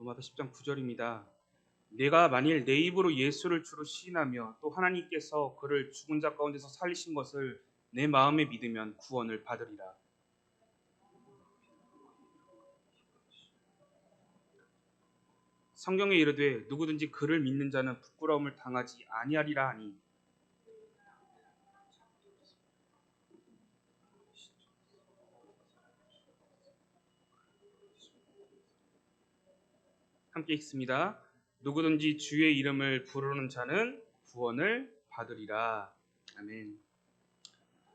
로마서 10장 9절입니다. 내가 만일 내 입으로 예수를 주로 시인하며 또 하나님께서 그를 죽은 자 가운데서 살리신 것을 내 마음에 믿으면 구원을 받으리라. 성경에 이르되 누구든지 그를 믿는 자는 부끄러움을 당하지 아니하리라 하니, 함께 읽습니다. 누구든지 주의 이름을 부르는 자는 구원을 받으리라. 아멘.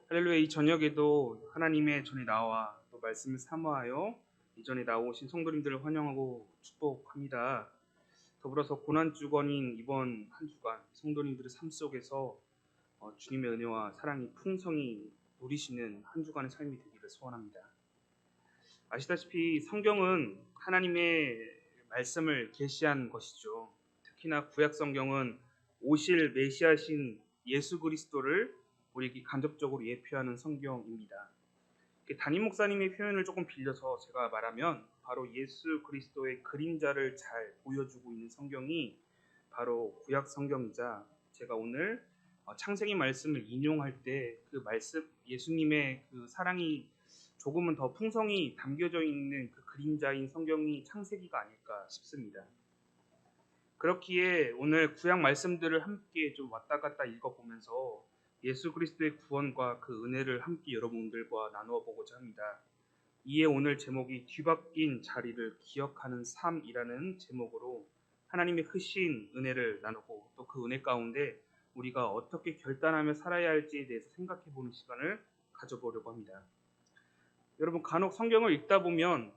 할렐루야. 이 저녁에도 하나님의 전에 나와 또 말씀을 사모하여 이 전에 나오신 성도님들을 환영하고 축복합니다. 더불어서 고난주간인 이번 한 주간 성도님들의 삶 속에서 주님의 은혜와 사랑이 풍성히 누리시는 한 주간의 삶이 되기를 소원합니다. 아시다시피 성경은 하나님의 말씀을 계시한 것이죠. 특히나 구약 성경은 오실 메시아신 예수 그리스도를 우리에게 간접적으로 예표하는 성경입니다. 담임 목사님의 표현을 조금 빌려서 제가 말하면 바로 예수 그리스도의 그림자를 잘 보여주고 있는 성경이 바로 구약 성경이자, 제가 오늘 창세기 말씀을 인용할 때 그 말씀, 예수님의 그 사랑이 조금은 더 풍성히 담겨져 있는 그 그림자인 성경이 창세기가 아닐까 싶습니다. 그렇기에 오늘 구약 말씀들을 함께 좀 왔다 갔다 읽어보면서 예수 그리스도의 구원과 그 은혜를 함께 여러분들과 나누어 보고자 합니다. 이에 오늘 제목이 뒤바뀐 자리를 기억하는 삶이라는 제목으로 하나님의 크신 은혜를 나누고, 또 그 은혜 가운데 우리가 어떻게 결단하며 살아야 할지에 대해서 생각해 보는 시간을 가져보려고 합니다. 여러분, 간혹 성경을 읽다 보면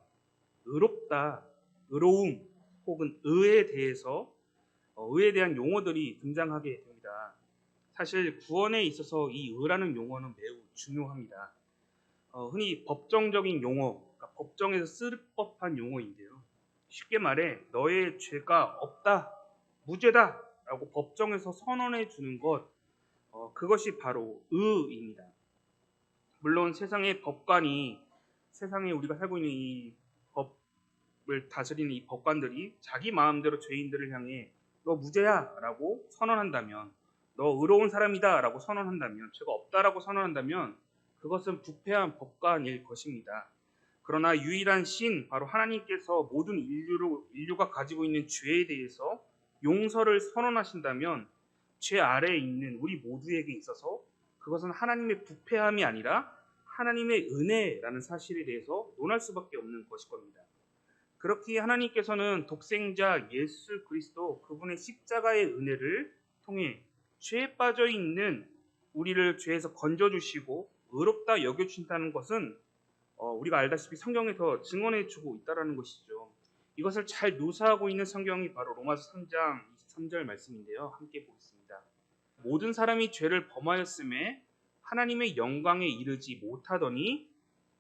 의롭다, 의로움 혹은 의에 대해서 의에 대한 용어들이 등장하게 됩니다. 사실 구원에 있어서 이 의라는 용어는 매우 중요합니다. 흔히 법정적인 용어, 그러니까 법정에서 쓸 법한 용어인데요. 쉽게 말해 너의 죄가 없다, 무죄다 라고 법정에서 선언해 주는 것, 그것이 바로 의입니다. 물론 세상의 법관이, 세상에 우리가 살고 있는 이 법을 다스리는 이 법관들이 자기 마음대로 죄인들을 향해 너 무죄야 라고 선언한다면, 너 의로운 사람이다 라고 선언한다면, 죄가 없다라고 선언한다면 그것은 부패한 법관일 것입니다. 그러나 유일한 신, 바로 하나님께서 모든 인류가 가지고 있는 죄에 대해서 용서를 선언하신다면 죄 아래에 있는 우리 모두에게 있어서 그것은 하나님의 부패함이 아니라 하나님의 은혜라는 사실에 대해서 논할 수밖에 없는 것일 겁니다. 그렇기에 하나님께서는 독생자 예수 그리스도, 그분의 십자가의 은혜를 통해 죄에 빠져 있는 우리를 죄에서 건져주시고 의롭다 여겨주신다는 것은 우리가 알다시피 성경에서 증언해주고 있다는 것이죠. 이것을 잘 묘사하고 있는 성경이 바로 로마서 3장 23절 말씀인데요. 함께 보겠습니다. 모든 사람이 죄를 범하였음에 하나님의 영광에 이르지 못하더니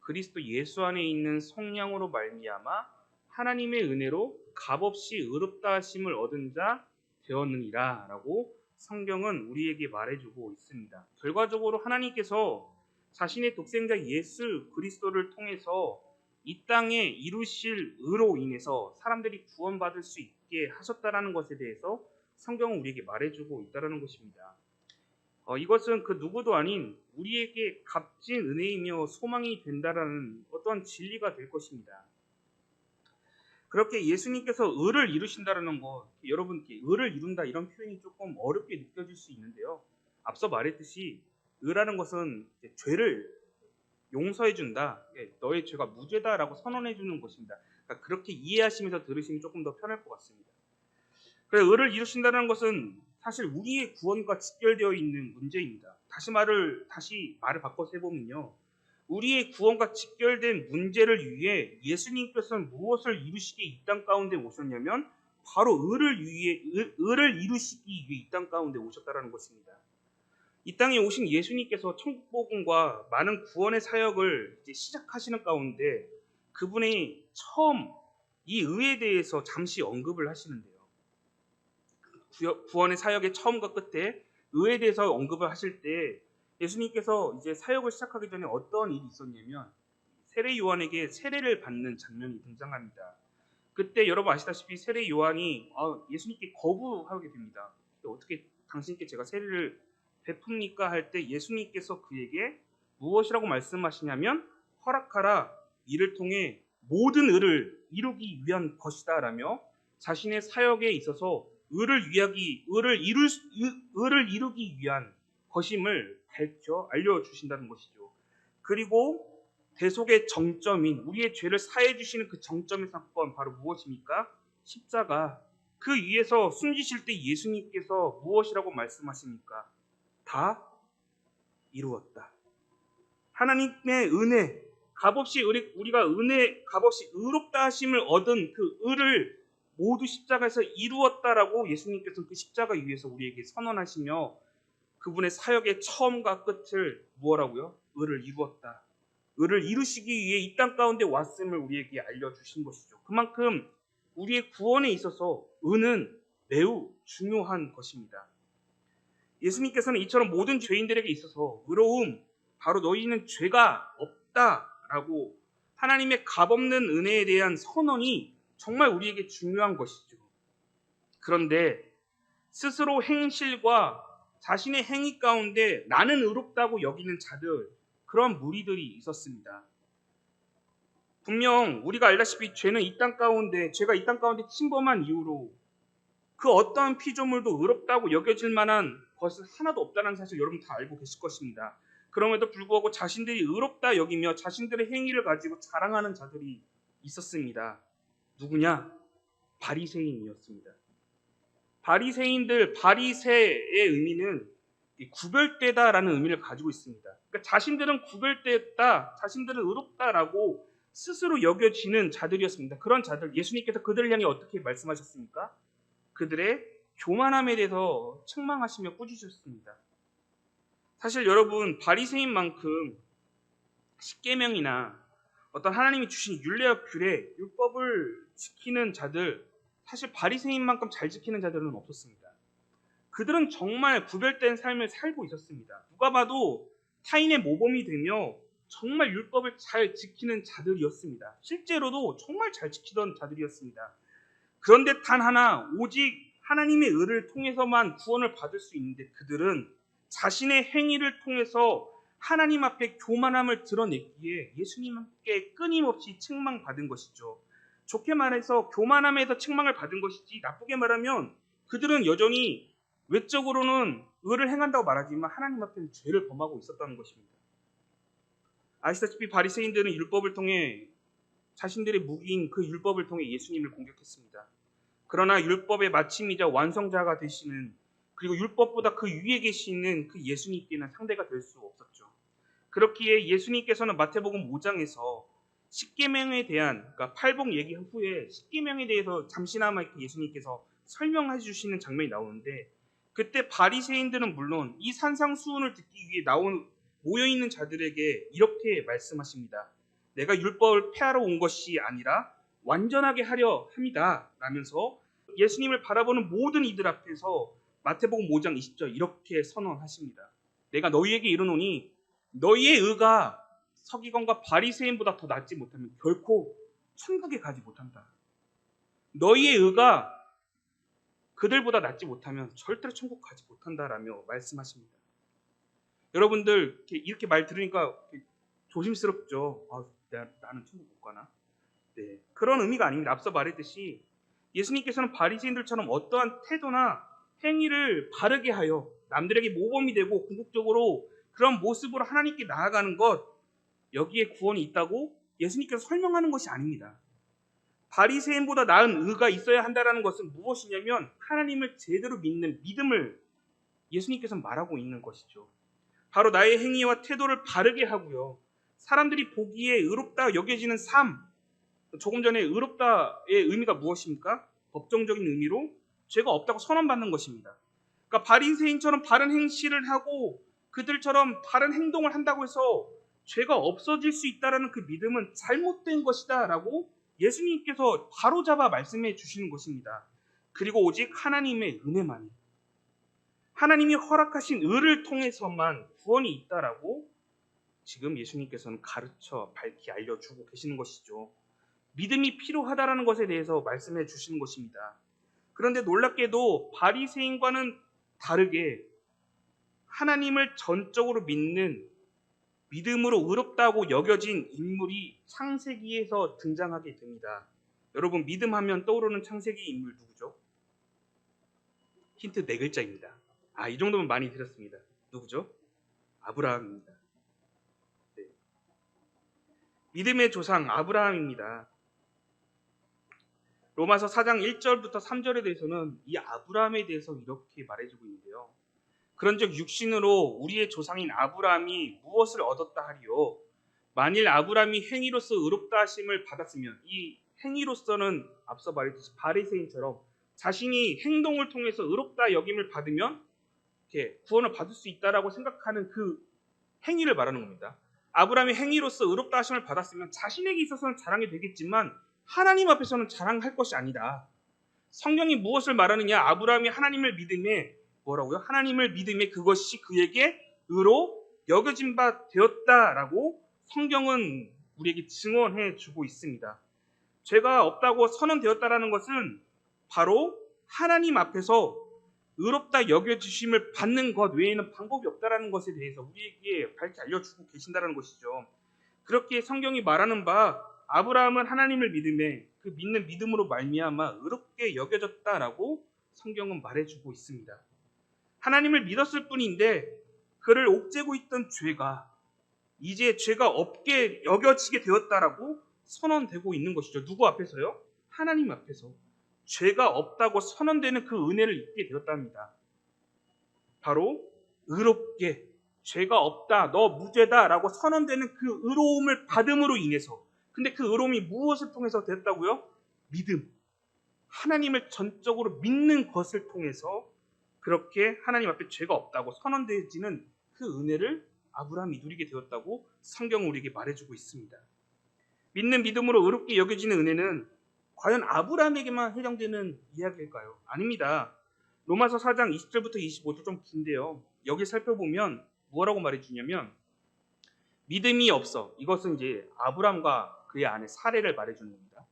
그리스도 예수 안에 있는 성령으로 말미암아 하나님의 은혜로 값없이 의롭다 하심을 얻은 자 되었느니라 라고 성경은 우리에게 말해주고 있습니다. 결과적으로 하나님께서 자신의 독생자 예수 그리스도를 통해서 이 땅에 이루실 의로 인해서 사람들이 구원받을 수 있게 하셨다라는 것에 대해서 성경은 우리에게 말해주고 있다는 것입니다. 이것은 그 누구도 아닌 우리에게 값진 은혜이며 소망이 된다라는 어떠한 진리가 될 것입니다. 그렇게 예수님께서 의를 이루신다라는 것, 여러분께 의를 이룬다 이런 표현이 조금 어렵게 느껴질 수 있는데요. 앞서 말했듯이 의라는 것은 죄를 용서해 준다, 너의 죄가 무죄다라고 선언해 주는 것입니다. 그러니까 그렇게 이해하시면서 들으시면 조금 더 편할 것 같습니다. 그래서 의를 이루신다는 것은 사실 우리의 구원과 직결되어 있는 문제입니다. 다시 말을 바꿔서 해보면요, 우리의 구원과 직결된 문제를 위해 예수님께서는 무엇을 이루시기에 이 땅 가운데 오셨냐면 바로 의를 이루시기 위해 이 땅 가운데 오셨다는 것입니다. 이 땅에 오신 예수님께서 천국복음과 많은 구원의 사역을 이제 시작하시는 가운데 그분이 처음 이 의에 대해서 잠시 언급을 하시는데요. 구원의 사역의 처음과 끝에 의에 대해서 언급을 하실 때 예수님께서 이제 사역을 시작하기 전에 어떤 일이 있었냐면 세례 요한에게 세례를 받는 장면이 등장합니다. 그때 여러분 아시다시피 세례 요한이 예수님께 거부하게 됩니다. 어떻게 당신께 제가 세례를 베풉니까? 할 때 예수님께서 그에게 무엇이라고 말씀하시냐면 허락하라, 이를 통해 모든 의를 이루기 위한 것이다 라며 자신의 사역에 있어서 의를 이루기 위한 것임을 밝혀 알려주신다는 것이죠. 그리고 대속의 정점인 우리의 죄를 사해 주시는 그 정점의 사건 바로 무엇입니까? 십자가. 그 위에서 숨지실 때 예수님께서 무엇이라고 말씀하십니까? 다 이루었다. 하나님의 은혜, 값없이 의롭다 하심을 얻은 그 의를 모두 십자가에서 이루었다라고 예수님께서 그 십자가 위에서 우리에게 선언하시며 그분의 사역의 처음과 끝을 무엇라고요? 의를 이루었다. 의를 이루시기 위해 이 땅 가운데 왔음을 우리에게 알려주신 것이죠. 그만큼 우리의 구원에 있어서 의는 매우 중요한 것입니다. 예수님께서는 이처럼 모든 죄인들에게 있어서 의로움, 바로 너희는 죄가 없다라고 하나님의 값없는 은혜에 대한 선언이 정말 우리에게 중요한 것이죠. 그런데 스스로 행실과 자신의 행위 가운데 나는 의롭다고 여기는 자들, 그런 무리들이 있었습니다. 분명 우리가 알다시피 죄가 이 땅 가운데 침범한 이후로 그 어떠한 피조물도 의롭다고 여겨질 만한 것은 하나도 없다는 사실 여러분 다 알고 계실 것입니다. 그럼에도 불구하고 자신들이 의롭다 여기며 자신들의 행위를 가지고 자랑하는 자들이 있었습니다. 누구냐? 바리새인이었습니다. 바리새의 의미는 구별되다라는 의미를 가지고 있습니다. 그러니까 자신들은 구별됐다, 자신들은 의롭다라고 스스로 여겨지는 자들이었습니다. 그런 자들, 예수님께서 그들을 향해 어떻게 말씀하셨습니까? 그들의 교만함에 대해서 책망하시며 꾸짖으셨습니다. 사실 여러분, 바리새인만큼 십계명이나 어떤 하나님이 주신 율례와 규례, 율법을 지키는 자들, 사실 바리새인만큼 잘 지키는 자들은 없었습니다. 그들은 정말 구별된 삶을 살고 있었습니다. 누가 봐도 타인의 모범이 되며 정말 율법을 잘 지키는 자들이었습니다. 실제로도 정말 잘 지키던 자들이었습니다. 그런데 단 하나, 오직 하나님의 의를 통해서만 구원을 받을 수 있는데 그들은 자신의 행위를 통해서 하나님 앞에 교만함을 드러냈기에 예수님께 끊임없이 책망받은 것이죠. 좋게 말해서 교만함에서 책망을 받은 것이지, 나쁘게 말하면 그들은 여전히 외적으로는 의를 행한다고 말하지만 하나님 앞에는 죄를 범하고 있었다는 것입니다. 아시다시피 바리새인들은 율법을 통해 자신들의 무기인 그 율법을 통해 예수님을 공격했습니다. 그러나 율법의 마침이자 완성자가 되시는, 그리고 율법보다 그 위에 계시는 그 예수님께는 상대가 될 수 없었죠. 그렇기에 예수님께서는 마태복음 5장에서 십계명에 대한, 그러니까 팔복 얘기 후에 십계명에 대해서 잠시나마 예수님께서 설명해 주시는 장면이 나오는데, 그때 바리새인들은 물론 이 산상수훈을 듣기 위해 모여있는 자들에게 이렇게 말씀하십니다. 내가 율법을 폐하러 온 것이 아니라 완전하게 하려 함이다 라면서 예수님을 바라보는 모든 이들 앞에서 마태복음 5장 20절 이렇게 선언하십니다. 내가 너희에게 이르노니 너희의 의가 서기관과 바리새인보다 더 낫지 못하면 결코 천국에 가지 못한다. 너희의 의가 그들보다 낫지 못하면 절대로 천국 가지 못한다라며 말씀하십니다. 여러분들 이렇게 말 들으니까 조심스럽죠. 나는 천국 못 가나? 네, 그런 의미가 아닙니다. 앞서 말했듯이 예수님께서는 바리새인들처럼 어떠한 태도나 행위를 바르게 하여 남들에게 모범이 되고 궁극적으로 그런 모습으로 하나님께 나아가는 것, 여기에 구원이 있다고 예수님께서 설명하는 것이 아닙니다. 바리새인보다 나은 의가 있어야 한다는 것은 무엇이냐면 하나님을 제대로 믿는 믿음을 예수님께서 말하고 있는 것이죠. 바로 나의 행위와 태도를 바르게 하고요, 사람들이 보기에 의롭다 여겨지는 삶, 조금 전에 의롭다의 의미가 무엇입니까? 법정적인 의미로 죄가 없다고 선언받는 것입니다. 그러니까 바리새인처럼 바른 행실을 하고 그들처럼 바른 행동을 한다고 해서 죄가 없어질 수 있다는 그 믿음은 잘못된 것이다 라고 예수님께서 바로잡아 말씀해 주시는 것입니다. 그리고 오직 하나님의 은혜만이, 하나님이 허락하신 의를 통해서만 구원이 있다라고 지금 예수님께서는 가르쳐 밝히 알려주고 계시는 것이죠. 믿음이 필요하다라는 것에 대해서 말씀해 주시는 것입니다. 그런데 놀랍게도 바리새인과는 다르게 하나님을 전적으로 믿는 믿음으로 의롭다고 여겨진 인물이 창세기에서 등장하게 됩니다. 여러분, 믿음하면 떠오르는 창세기 인물 누구죠? 힌트 4글자입니다. 이 정도면 많이 들었습니다. 누구죠? 아브라함입니다. 네. 믿음의 조상 아브라함입니다. 로마서 4장 1절부터 3절에 대해서는 이 아브라함에 대해서 이렇게 말해주고 있는데요. 그런즉 육신으로 우리의 조상인 아브라함이 무엇을 얻었다 하리요? 만일 아브라함이 행위로서 의롭다 하심을 받았으면, 이 행위로서는 앞서 말했듯이 바리새인처럼 자신이 행동을 통해서 의롭다 여김을 받으면 이렇게 구원을 받을 수 있다라고 생각하는 그 행위를 말하는 겁니다. 아브라함이 행위로서 의롭다 하심을 받았으면 자신에게 있어서는 자랑이 되겠지만 하나님 앞에서는 자랑할 것이 아니다. 성경이 무엇을 말하느냐? 아브라함이 하나님을 믿음에 뭐라고요? 하나님을 믿음에 그것이 그에게 의로 여겨진 바 되었다라고 성경은 우리에게 증언해 주고 있습니다. 죄가 없다고 선언되었다라는 것은 바로 하나님 앞에서 의롭다 여겨주심을 받는 것 외에는 방법이 없다라는 것에 대해서 우리에게 밝히 알려주고 계신다는 것이죠. 그렇게 성경이 말하는 바 아브라함은 하나님을 믿음에 그 믿는 믿음으로 말미암아 의롭게 여겨졌다라고 성경은 말해주고 있습니다. 하나님을 믿었을 뿐인데 그를 옥죄고 있던 죄가 이제 죄가 없게 여겨지게 되었다라고 선언되고 있는 것이죠. 누구 앞에서요? 하나님 앞에서 죄가 없다고 선언되는 그 은혜를 입게 되었답니다. 바로 의롭게 죄가 없다, 너 무죄다라고 선언되는 그 의로움을 받음으로 인해서. 근데 그 의로움이 무엇을 통해서 됐다고요? 믿음. 하나님을 전적으로 믿는 것을 통해서 그렇게 하나님 앞에 죄가 없다고 선언되어지는 그 은혜를 아브라함이 누리게 되었다고 성경은 우리에게 말해주고 있습니다. 믿는 믿음으로 의롭게 여겨지는 은혜는 과연 아브라함에게만 해당되는 이야기일까요? 아닙니다. 로마서 4장 20절부터 25절 좀 긴데요. 여기 살펴보면 뭐라고 말해주냐면 믿음이 없어. 이것은 이제 아브라함과 그의 아내 사레를 말해주는 겁니다.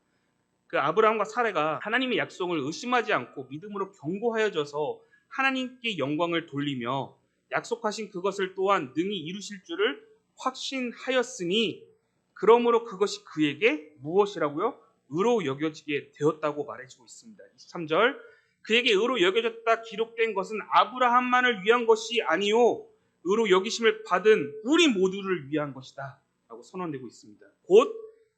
그 아브라함과 사레가 하나님의 약속을 의심하지 않고 믿음으로 견고하여져서 하나님께 영광을 돌리며 약속하신 그것을 또한 능히 이루실 줄을 확신하였으니 그러므로 그것이 그에게 무엇이라고요? 의로 여겨지게 되었다고 말해주고 있습니다. 23절 그에게 의로 여겨졌다 기록된 것은 아브라함만을 위한 것이 아니요 의로 여기심을 받은 우리 모두를 위한 것이다 라고 선언되고 있습니다. 곧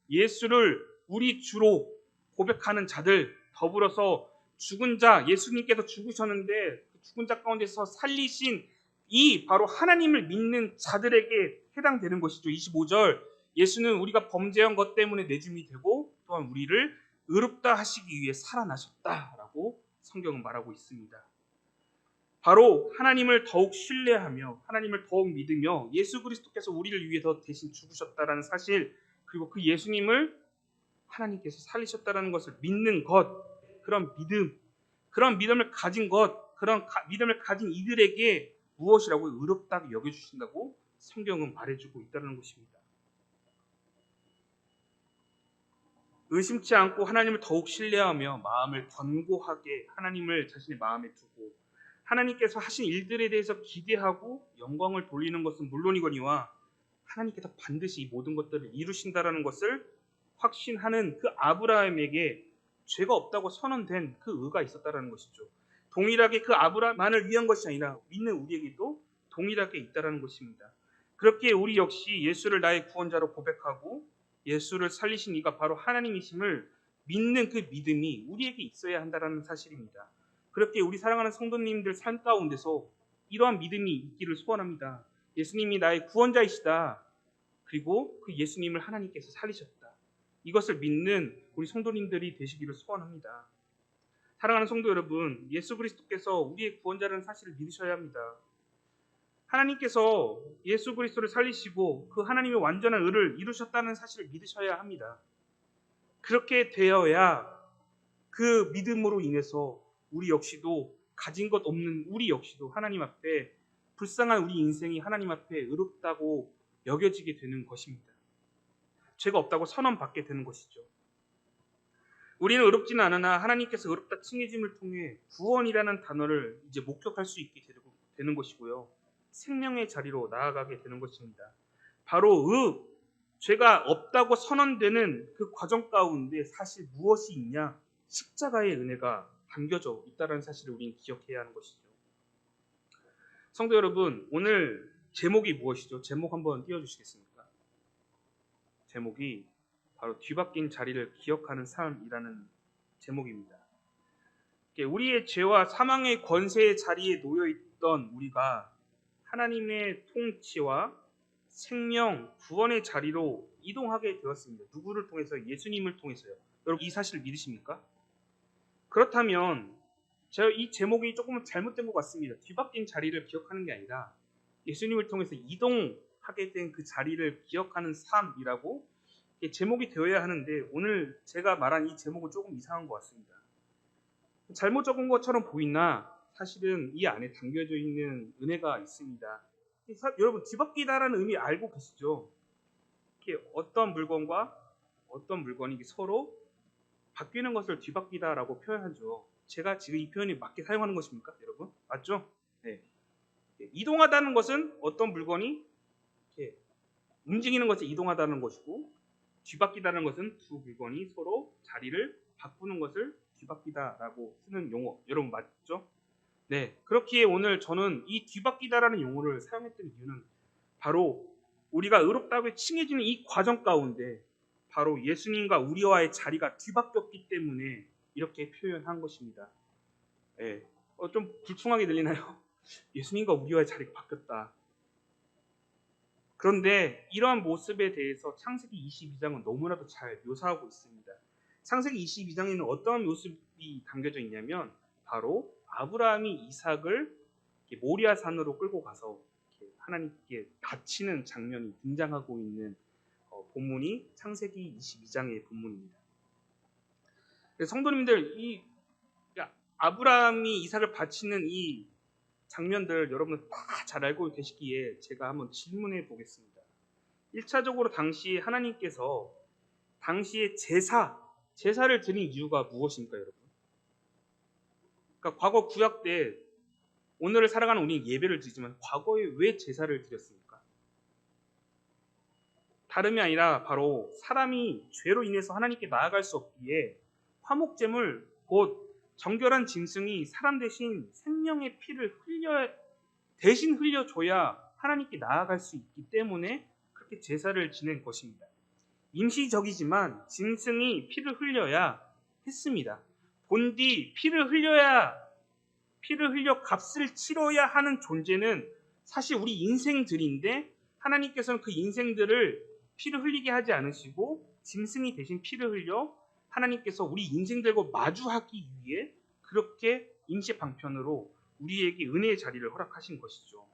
예수를 우리 주로 고백하는 자들 더불어서 죽은 자 예수님께서 죽으셨는데 그 죽은 자 가운데서 살리신 이 바로 하나님을 믿는 자들에게 해당되는 것이죠. 25절 예수는 우리가 범죄한 것 때문에 내줌이 되고 또한 우리를 의롭다 하시기 위해 살아나셨다라고 성경은 말하고 있습니다. 바로 하나님을 더욱 신뢰하며 하나님을 더욱 믿으며 예수 그리스도께서 우리를 위해서 대신 죽으셨다라는 사실 그리고 그 예수님을 하나님께서 살리셨다라는 것을 믿는 것 그런 믿음을 가진 것 그런 믿음을 가진 이들에게 무엇이라고 의롭다고 여겨주신다고 성경은 말해주고 있다는 것입니다. 의심치 않고 하나님을 더욱 신뢰하며 마음을 견고하게 하나님을 자신의 마음에 두고 하나님께서 하신 일들에 대해서 기대하고 영광을 돌리는 것은 물론이거니와 하나님께서 반드시 이 모든 것들을 이루신다라는 것을 확신하는 그 아브라함에게 죄가 없다고 선언된 그 의가 있었다라는 것이죠. 동일하게 그 아브라함만을 위한 것이 아니라 믿는 우리에게도 동일하게 있다라는 것입니다. 그렇게 우리 역시 예수를 나의 구원자로 고백하고 예수를 살리신 이가 바로 하나님이심을 믿는 그 믿음이 우리에게 있어야 한다는 사실입니다. 그렇게 우리 사랑하는 성도님들 삶 가운데서 이러한 믿음이 있기를 소원합니다. 예수님이 나의 구원자이시다. 그리고 그 예수님을 하나님께서 살리셨다. 이것을 믿는 우리 성도님들이 되시기를 소원합니다. 사랑하는 성도 여러분, 예수 그리스도께서 우리의 구원자라는 사실을 믿으셔야 합니다. 하나님께서 예수 그리스도를 살리시고 그 하나님의 완전한 의를 이루셨다는 사실을 믿으셔야 합니다. 그렇게 되어야 그 믿음으로 인해서 우리 역시도 가진 것 없는 우리 역시도 하나님 앞에 불쌍한 우리 인생이 하나님 앞에 의롭다고 여겨지게 되는 것입니다. 죄가 없다고 선언받게 되는 것이죠. 우리는 의롭지는 않으나 하나님께서 의롭다 칭해짐을 통해 구원이라는 단어를 이제 목격할 수 있게 되는 것이고요. 생명의 자리로 나아가게 되는 것입니다. 바로 죄가 없다고 선언되는 그 과정 가운데 사실 무엇이 있냐? 십자가의 은혜가 담겨져 있다는 사실을 우리는 기억해야 하는 것이죠. 성도 여러분, 오늘 제목이 무엇이죠? 제목 한번 띄워주시겠습니까? 제목이 바로 뒤바뀐 자리를 기억하는 삶이라는 제목입니다. 우리의 죄와 사망의 권세의 자리에 놓여있던 우리가 하나님의 통치와 생명, 구원의 자리로 이동하게 되었습니다. 누구를 통해서? 예수님을 통해서요. 여러분 이 사실 믿으십니까? 그렇다면 제가 이 제목이 조금 잘못된 것 같습니다. 뒤바뀐 자리를 기억하는 게 아니라 예수님을 통해서 이동하게 된 그 자리를 기억하는 삶이라고 제목이 되어야 하는데 오늘 제가 말한 이 제목은 조금 이상한 것 같습니다. 잘못 적은 것처럼 보이나 사실은 이 안에 담겨져 있는 은혜가 있습니다. 여러분 뒤바뀌다라는 의미 알고 계시죠? 어떤 물건과 어떤 물건이 서로 바뀌는 것을 뒤바뀌다라고 표현하죠. 제가 지금 이 표현이 맞게 사용하는 것입니까, 여러분? 맞죠? 네. 이동하다는 것은 어떤 물건이 움직이는 것을 이동하다는 것이고, 뒤바뀌다는 것은 두 물건이 서로 자리를 바꾸는 것을 뒤바뀌다라고 쓰는 용어. 여러분 맞죠? 네. 그렇기에 오늘 저는 이 뒤바뀌다라는 용어를 사용했던 이유는 바로 우리가 의롭다고 칭해지는 이 과정 가운데 바로 예수님과 우리와의 자리가 뒤바뀌었기 때문에 이렇게 표현한 것입니다. 네. 좀 불충하게 들리나요? 예수님과 우리와의 자리가 바뀌었다. 그런데 이러한 모습에 대해서 창세기 22장은 너무나도 잘 묘사하고 있습니다. 창세기 22장에는 어떤 모습이 담겨져 있냐면 바로 아브라함이 이삭을 모리아산으로 끌고 가서 하나님께 바치는 장면이 등장하고 있는 본문이 창세기 22장의 본문입니다. 성도님들, 이 아브라함이 이삭을 바치는 이 장면들 여러분 다 잘 알고 계시기에 제가 한번 질문해 보겠습니다. 1차적으로 당시 하나님께서 당시의 제사를 드린 이유가 무엇입니까, 여러분? 그러니까 과거 구약 때 오늘을 살아가는 우리는 예배를 드리지만 과거에 왜 제사를 드렸습니까? 다름이 아니라 바로 사람이 죄로 인해서 하나님께 나아갈 수 없기에 화목제물 곧 정결한 짐승이 사람 대신 생명의 피를 대신 흘려줘야 하나님께 나아갈 수 있기 때문에 그렇게 제사를 지낸 것입니다. 임시적이지만 짐승이 피를 흘려야 했습니다. 본디 피를 흘려 값을 치러야 하는 존재는 사실 우리 인생들인데 하나님께서는 그 인생들을 피를 흘리게 하지 않으시고 짐승이 대신 피를 흘려 하나님께서 우리 인생들과 마주하기 위해 그렇게 임시 방편으로 우리에게 은혜의 자리를 허락하신 것이죠.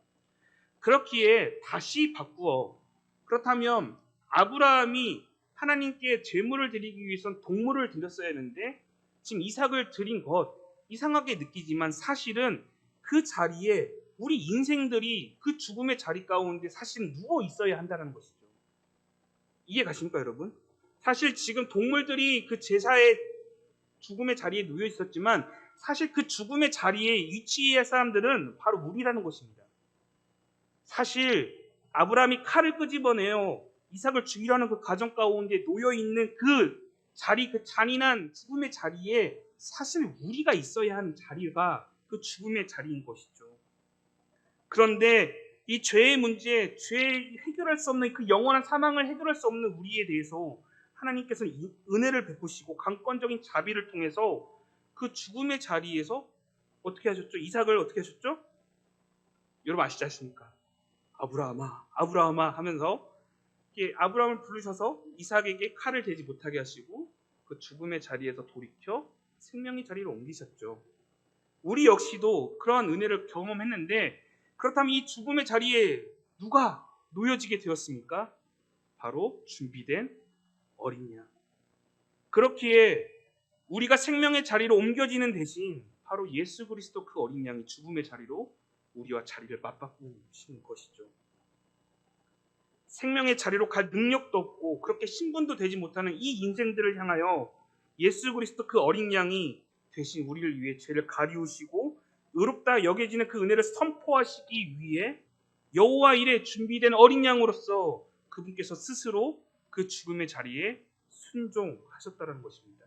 그렇기에 다시 바꾸어 그렇다면 아브라함이 하나님께 제물을 드리기 위해선 동물을 드렸어야 했는데 지금 이삭을 드린 것 이상하게 느끼지만 사실은 그 자리에 우리 인생들이 그 죽음의 자리 가운데 사실은 누워 있어야 한다는 것이죠. 이해 가십니까, 여러분? 사실 지금 동물들이 그 제사의 죽음의 자리에 놓여 있었지만 사실 그 죽음의 자리에 위치할 사람들은 바로 우리라는 것입니다. 사실 아브라함이 칼을 끄집어내어 이삭을 죽이려는 그 가정 가운데 놓여 있는 그 자리, 그 잔인한 죽음의 자리에 사실 우리가 있어야 하는 자리가 그 죽음의 자리인 것이죠. 그런데 이 죄의 문제, 죄 해결할 수 없는 그 영원한 사망을 해결할 수 없는 우리에 대해서 하나님께서는 은혜를 베푸시고 강권적인 자비를 통해서 그 죽음의 자리에서 어떻게 하셨죠? 이삭을 어떻게 하셨죠? 여러분 아시지 않습니까? 아브라함아 하면서 아브라함을 부르셔서 이삭에게 칼을 대지 못하게 하시고 그 죽음의 자리에서 돌이켜 생명의 자리로 옮기셨죠. 우리 역시도 그러한 은혜를 경험했는데 그렇다면 이 죽음의 자리에 누가 놓여지게 되었습니까? 바로 준비된 어린 양. 그렇기에 우리가 생명의 자리로 옮겨지는 대신 바로 예수 그리스도 그 어린 양이 죽음의 자리로 우리와 자리를 맞바꾸신 것이죠. 생명의 자리로 갈 능력도 없고 그렇게 신분도 되지 못하는 이 인생들을 향하여 예수 그리스도 그 어린 양이 대신 우리를 위해 죄를 가리우시고 의롭다 여겨지는 그 은혜를 선포하시기 위해 여호와 일에 준비된 어린 양으로서 그분께서 스스로 그 죽음의 자리에 순종하셨다는 것입니다.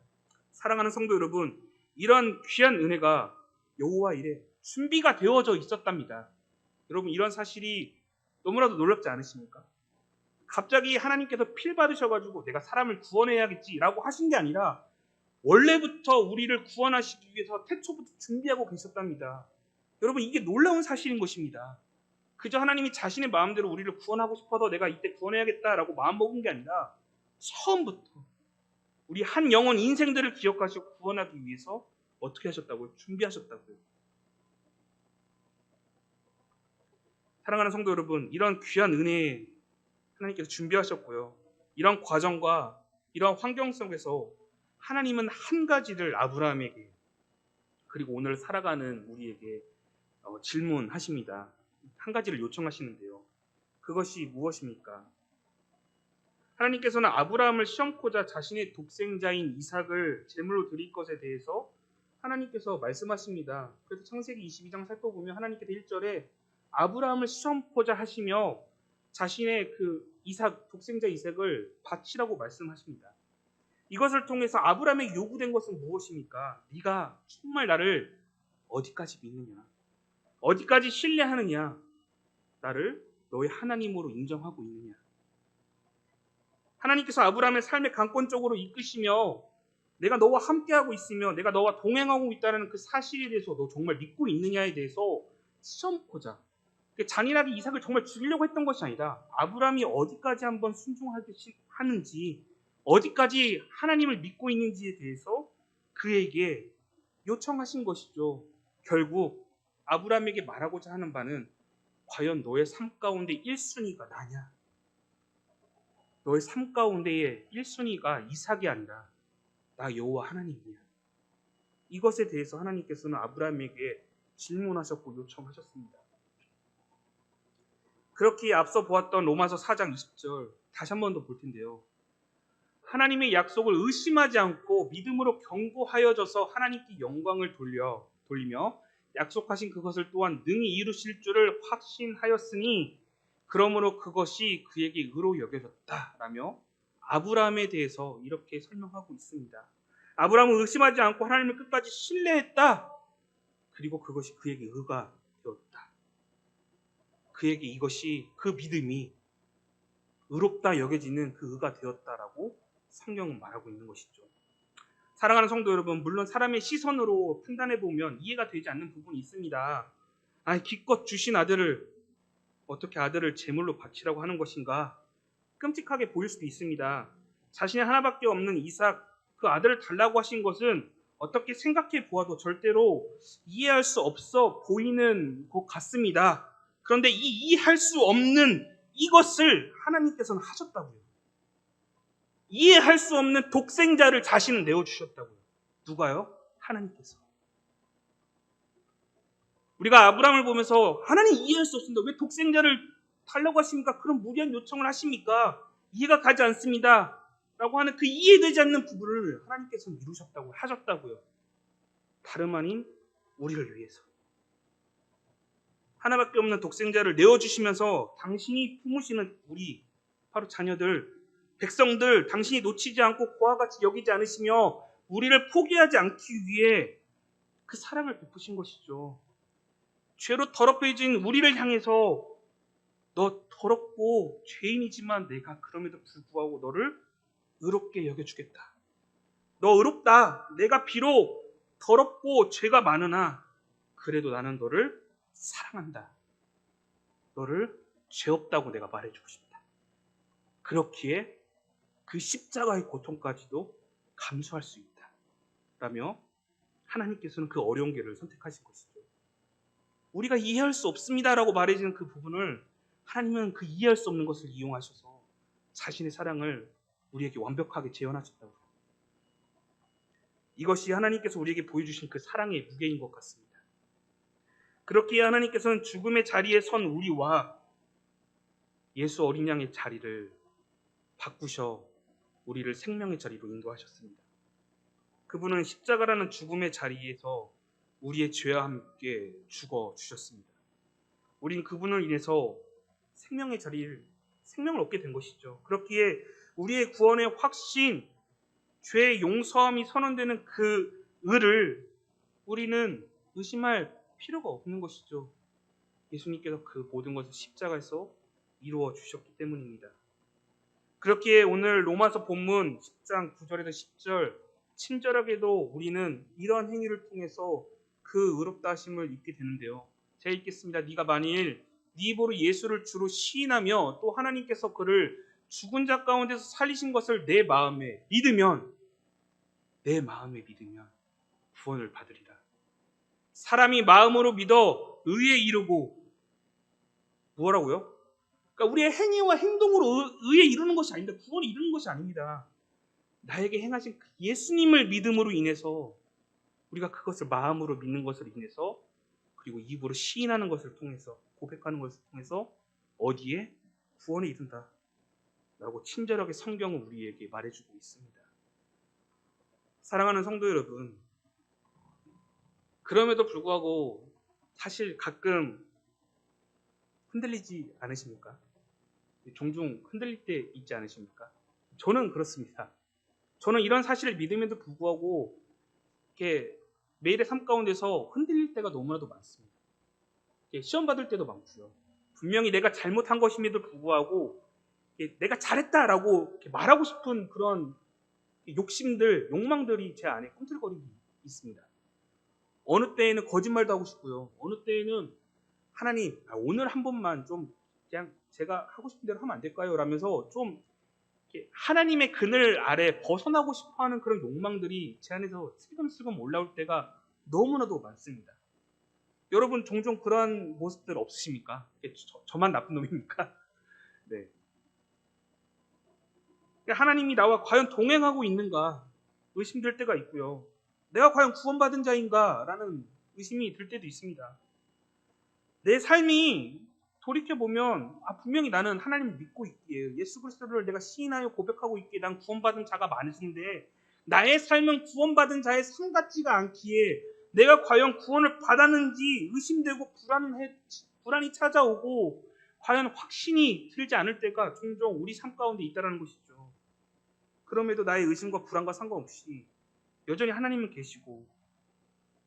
사랑하는 성도 여러분, 이런 귀한 은혜가 여호와 일에 준비가 되어져 있었답니다. 여러분, 이런 사실이 너무나도 놀랍지 않으십니까? 갑자기 하나님께서 필 받으셔가지고 내가 사람을 구원해야겠지라고 하신 게 아니라 원래부터 우리를 구원하시기 위해서 태초부터 준비하고 계셨답니다. 여러분, 이게 놀라운 사실인 것입니다. 그저 하나님이 자신의 마음대로 우리를 구원하고 싶어서 내가 이때 구원해야겠다라고 마음먹은 게 아니라 처음부터 우리 한 영혼 인생들을 기억하시고 구원하기 위해서 어떻게 하셨다고요? 준비하셨다고요. 사랑하는 성도 여러분, 이런 귀한 은혜 하나님께서 준비하셨고요. 이런 과정과 이런 환경 속에서 하나님은 한 가지를 아브라함에게 그리고 오늘 살아가는 우리에게 질문하십니다. 한 가지를 요청하시는데요. 그것이 무엇입니까? 하나님께서는 아브라함을 시험코자 자신의 독생자인 이삭을 제물로 드릴 것에 대해서 하나님께서 말씀하십니다. 그래서 창세기 22장 살펴보면 하나님께서 1절에 아브라함을 시험코자 하시며 자신의 그 이삭, 독생자 이삭을 바치라고 말씀하십니다. 이것을 통해서 아브라함에게 요구된 것은 무엇입니까? 네가 정말 나를 어디까지 믿느냐? 어디까지 신뢰하느냐? 나를 너의 하나님으로 인정하고 있느냐? 하나님께서 아브라함의 삶의 강권적으로 이끄시며 내가 너와 함께하고 있으며 내가 너와 동행하고 있다는 그 사실에 대해서 너 정말 믿고 있느냐에 대해서 시험코자 잔인하게 이삭을 정말 죽이려고 했던 것이 아니라 아브라함이 어디까지 한번 순종하는지 어디까지 하나님을 믿고 있는지에 대해서 그에게 요청하신 것이죠. 결국 아브라함에게 말하고자 하는 바는 과연 너의 삶 가운데 1순위가 나냐? 너의 삶 가운데의 1순위가 이삭이 아니라 나 여호와 하나님이냐? 이것에 대해서 하나님께서는 아브라함에게 질문하셨고 요청하셨습니다. 그렇게 앞서 보았던 로마서 4장 20절 다시 한 번 더 볼 텐데요. 하나님의 약속을 의심하지 않고 믿음으로 견고하여져서 하나님께 영광을 돌리며 약속하신 그것을 또한 능히 이루실 줄을 확신하였으니 그러므로 그것이 그에게 의로 여겨졌다라며 아브라함에 대해서 이렇게 설명하고 있습니다. 아브라함은 의심하지 않고 하나님을 끝까지 신뢰했다. 그리고 그것이 그에게 의가 되었다. 그에게 이것이 그 믿음이 의롭다 여겨지는 그 의가 되었다라고 성경은 말하고 있는 것이죠. 사랑하는 성도 여러분, 물론 사람의 시선으로 판단해 보면 이해가 되지 않는 부분이 있습니다. 기껏 주신 아들을 어떻게 아들을 제물로 바치라고 하는 것인가? 끔찍하게 보일 수도 있습니다. 자신의 하나밖에 없는 이삭, 그 아들을 달라고 하신 것은 어떻게 생각해 보아도 절대로 이해할 수 없어 보이는 것 같습니다. 그런데 이 이해할 수 없는 이것을 하나님께서는 하셨다고요. 이해할 수 없는 독생자를 자신은 내어주셨다고요. 누가요? 하나님께서. 우리가 아브라함을 보면서 하나님 이해할 수 없습니다. 왜 독생자를 달라고 하십니까? 그런 무리한 요청을 하십니까? 이해가 가지 않습니다. 라고 하는 그 이해되지 않는 부분을 하나님께서는 이루셨다고 하셨다고요. 다름 아닌 우리를 위해서. 하나밖에 없는 독생자를 내어주시면서 당신이 품으시는 우리 바로 자녀들, 백성들 당신이 놓치지 않고 그와 같이 여기지 않으시며 우리를 포기하지 않기 위해 그 사랑을 베푸신 것이죠. 죄로 더럽혀진 우리를 향해서 너 더럽고 죄인이지만 내가 그럼에도 불구하고 너를 의롭게 여겨주겠다. 너 의롭다. 내가 비록 더럽고 죄가 많으나 그래도 나는 너를 사랑한다. 너를 죄 없다고 내가 말해주고 싶다. 그렇기에 그 십자가의 고통까지도 감수할 수 있다. 라며 하나님께서는 그 어려운 길을 선택하신 것이죠. 우리가 이해할 수 없습니다라고 말해지는 그 부분을 하나님은 그 이해할 수 없는 것을 이용하셔서 자신의 사랑을 우리에게 완벽하게 재현하셨다고. 이것이 하나님께서 우리에게 보여주신 그 사랑의 무게인 것 같습니다. 그렇기에 하나님께서는 죽음의 자리에 선 우리와 예수 어린 양의 자리를 바꾸셔 우리를 생명의 자리로 인도하셨습니다. 그분은 십자가라는 죽음의 자리에서 우리의 죄와 함께 죽어 주셨습니다. 우린 그분을 인해서 생명을 얻게 된 것이죠. 그렇기에 우리의 구원의 확신, 죄의 용서함이 선언되는 그 의를 우리는 의심할 필요가 없는 것이죠. 예수님께서 그 모든 것을 십자가에서 이루어 주셨기 때문입니다. 그렇기에 오늘 로마서 본문 10장 9절에서 10절 친절하게도 우리는 이러한 행위를 통해서 그 의롭다 하심을 입게 되는데요. 제가 읽겠습니다. 네가 만일 네 입으로 예수를 주로 시인하며 또 하나님께서 그를 죽은 자 가운데서 살리신 것을 내 마음에 믿으면 구원을 받으리라. 사람이 마음으로 믿어 의에 이르고 뭐라고요? 그러니까 우리의 행위와 행동으로 의에 이르는 것이 아닙니다. 구원에 이르는 것이 아닙니다. 나에게 행하신 예수님을 믿음으로 인해서 우리가 그것을 마음으로 믿는 것을 인해서 그리고 입으로 시인하는 것을 통해서 고백하는 것을 통해서 어디에? 구원에 이른다 라고 친절하게 성경은 우리에게 말해주고 있습니다. 사랑하는 성도 여러분, 그럼에도 불구하고 사실 가끔 흔들리지 않으십니까? 종종 흔들릴 때 있지 않으십니까? 저는 그렇습니다. 저는 이런 사실을 믿음에도 불구하고 이렇게 매일의 삶 가운데서 흔들릴 때가 너무나도 많습니다. 시험 받을 때도 많고요. 분명히 내가 잘못한 것임에도 불구하고 내가 잘했다라고 말하고 싶은 그런 욕심들, 욕망들이 제 안에 꿈틀거리고 있습니다. 어느 때에는 거짓말도 하고 싶고요. 어느 때에는 하나님, 오늘 한 번만 좀 그냥 제가 하고 싶은 대로 하면 안 될까요? 라면서 좀 하나님의 그늘 아래 벗어나고 싶어하는 그런 욕망들이 제 안에서 슬금슬금 올라올 때가 너무나도 많습니다. 여러분 종종 그런 모습들 없으십니까? 저만 나쁜 놈입니까? 네. 하나님이 나와 과연 동행하고 있는가 의심될 때가 있고요. 내가 과연 구원받은 자인가? 라는 의심이 들 때도 있습니다. 내 삶이 돌이켜보면 분명히 나는 하나님을 믿고 있기에 예수 그리스도를 내가 시인하여 고백하고 있기에 난 구원받은 자가 많으신데 나의 삶은 구원받은 자의 삶 같지가 않기에 내가 과연 구원을 받았는지 의심되고 불안이 찾아오고 과연 확신이 들지 않을 때가 종종 우리 삶 가운데 있다는 것이죠. 그럼에도 나의 의심과 불안과 상관없이 여전히 하나님은 계시고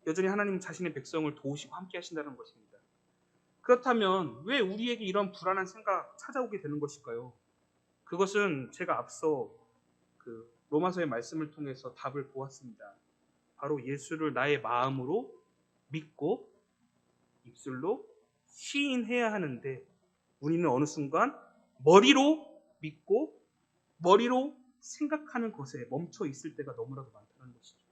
여전히 하나님은 자신의 백성을 도우시고 함께 하신다는 것입니다. 그렇다면 왜 우리에게 이런 불안한 생각 찾아오게 되는 것일까요? 그것은 제가 앞서 로마서의 말씀을 통해서 답을 보았습니다. 바로 예수를 나의 마음으로 믿고 입술로 시인해야 하는데 우리는 어느 순간 머리로 믿고 머리로 생각하는 것에 멈춰 있을 때가 너무나도 많다는 것이죠.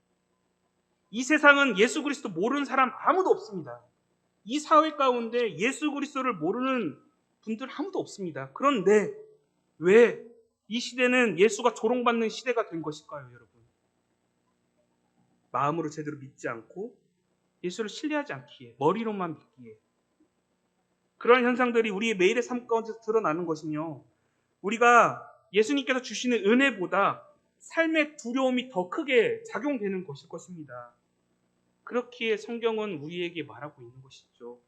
이 세상은 예수 그리스도 모르는 사람 아무도 없습니다. 이 사회 가운데 예수 그리스도를 모르는 분들 아무도 없습니다. 그런데 왜 이 시대는 예수가 조롱받는 시대가 된 것일까요, 여러분? 마음으로 제대로 믿지 않고 예수를 신뢰하지 않기에, 머리로만 믿기에 그런 현상들이 우리의 매일의 삶 가운데서 드러나는 것이며 우리가 예수님께서 주시는 은혜보다 삶의 두려움이 더 크게 작용되는 것일 것입니다. 그렇기에 성경은 우리에게 말하고 있는 것이죠.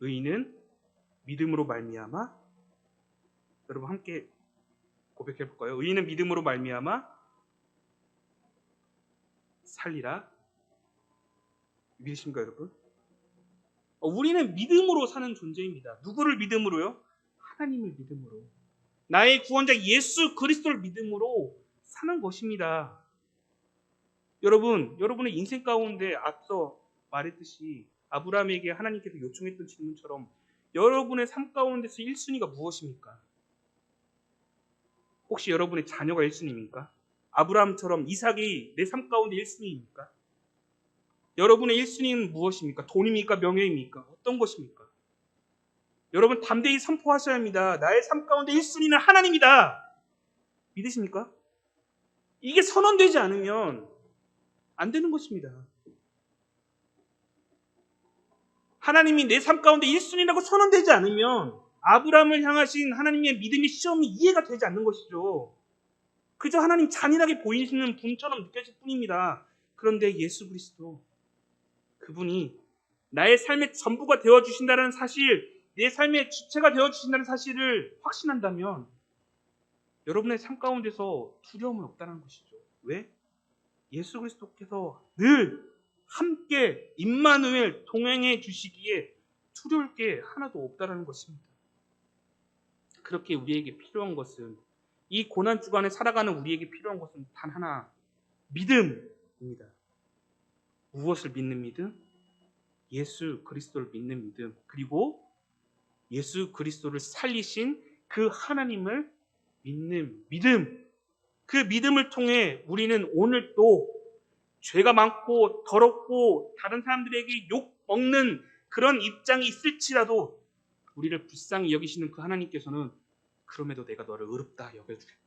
의인은 믿음으로 말미암아, 여러분 함께 고백해 볼까요? 의인은 믿음으로 말미암아 살리라. 믿으십니까, 여러분? 우리는 믿음으로 사는 존재입니다. 누구를 믿음으로요? 하나님을 믿음으로. 나의 구원자 예수 그리스도를 믿음으로 사는 것입니다. 여러분의 인생 가운데 앞서 말했듯이 아브라함에게 하나님께서 요청했던 질문처럼 여러분의 삶 가운데서 1순위가 무엇입니까? 혹시 여러분의 자녀가 1순위입니까? 아브라함처럼 이삭이 내 삶 가운데 1순위입니까? 여러분의 1순위는 무엇입니까? 돈입니까? 명예입니까? 어떤 것입니까? 여러분 담대히 선포하셔야 합니다. 나의 삶 가운데 1순위는 하나님이다. 믿으십니까? 이게 선언되지 않으면 안 되는 것입니다. 하나님이 내 삶 가운데 1순위라고 선언되지 않으면 아브라함을 향하신 하나님의 믿음의 시험이 이해가 되지 않는 것이죠. 그저 하나님 잔인하게 보이시는 분처럼 느껴질 뿐입니다. 그런데 예수 그리스도, 그분이 나의 삶의 전부가 되어주신다는 사실, 내 삶의 주체가 되어주신다는 사실을 확신한다면 여러분의 삶 가운데서 두려움은 없다는 것이죠. 왜? 예수 그리스도께서 늘 함께 임마누엘 동행해 주시기에 두려울 게 하나도 없다는 것입니다. 그렇게 우리에게 필요한 것은, 이 고난 주간에 살아가는 우리에게 필요한 것은 단 하나, 믿음입니다. 무엇을 믿는 믿음? 예수 그리스도를 믿는 믿음, 그리고 예수 그리스도를 살리신 그 하나님을 믿는 믿음. 그 믿음을 통해 우리는 오늘 또 죄가 많고 더럽고 다른 사람들에게 욕 먹는 그런 입장이 있을지라도 우리를 불쌍히 여기시는 그 하나님께서는 그럼에도 내가 너를 의롭다 여겨주겠다.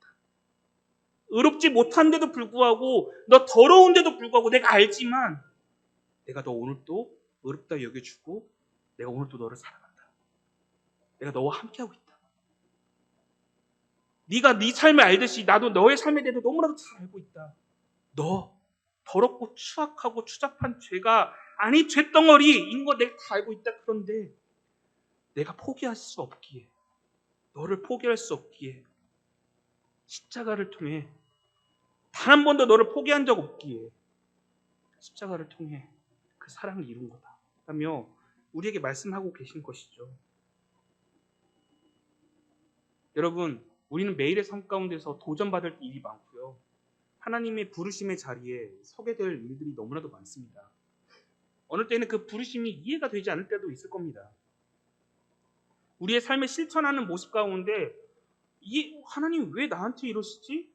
의롭지 못한데도 불구하고, 너 더러운데도 불구하고 내가 알지만 내가 너 오늘 또 의롭다 여겨주고 내가 오늘 또 너를 사랑한다. 내가 너와 함께하고 있다. 네가 네 삶을 알듯이 나도 너의 삶에 대해서 너무나도 잘 알고 있다. 너 더럽고 추악하고 추잡한 죄가, 아니 죄덩어리인 거 내가 다 알고 있다. 그런데 내가 포기할 수 없기에, 너를 포기할 수 없기에 십자가를 통해, 단 한 번도 너를 포기한 적 없기에 십자가를 통해 그 사랑을 이룬 거다 하며 우리에게 말씀하고 계신 것이죠. 여러분, 우리는 매일의 삶 가운데서 도전받을 일이 많고요, 하나님의 부르심의 자리에 서게 될 일들이 너무나도 많습니다. 어느 때는 그 부르심이 이해가 되지 않을 때도 있을 겁니다. 우리의 삶을 실천하는 모습 가운데 하나님 왜 나한테 이러시지?